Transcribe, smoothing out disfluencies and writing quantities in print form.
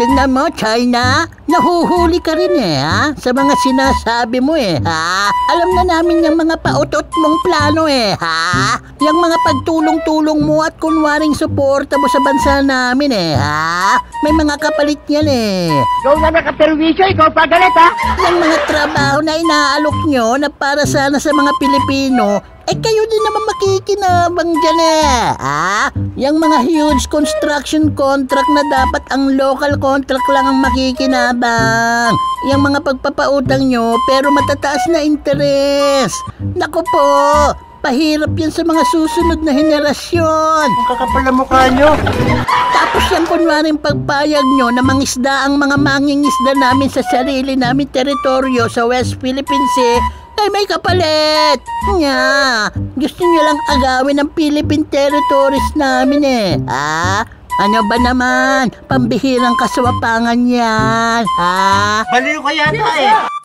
Tingnan mo, China, nahuhuli ka rin ha? Sa mga sinasabi mo ha? Alam na namin yung mga pautot mong plano ha? Yung mga pagtulong-tulong mo at kunwaring suporta mo sa bansa namin ha? May mga kapalit yan Ikaw na nakaperwisyo, ikaw pagalit ha? Yung mga trabaho na inaalok nyo na para sana sa mga Pilipino, kayo din naman makikinabang dyan ha? Yung mga huge construction contract na dapat ang local contract lang ang makikinabang. Yung mga pagpapautang nyo pero matataas na interest. Naku po, pahirap yan sa mga susunod na henerasyon. Ang kakapal na mukha nyo. Tapos yung kunwaring pagpayag nyo na mangisda ang mga mangingisda namin sa sarili namin teritoryo sa West Philippine Sea, may kapalit! Nga, gusto nyo lang agawin ang Philippine territories namin ha? Ano ba naman? Pambihirang kaswapangan yan, ha? Baliw ka yata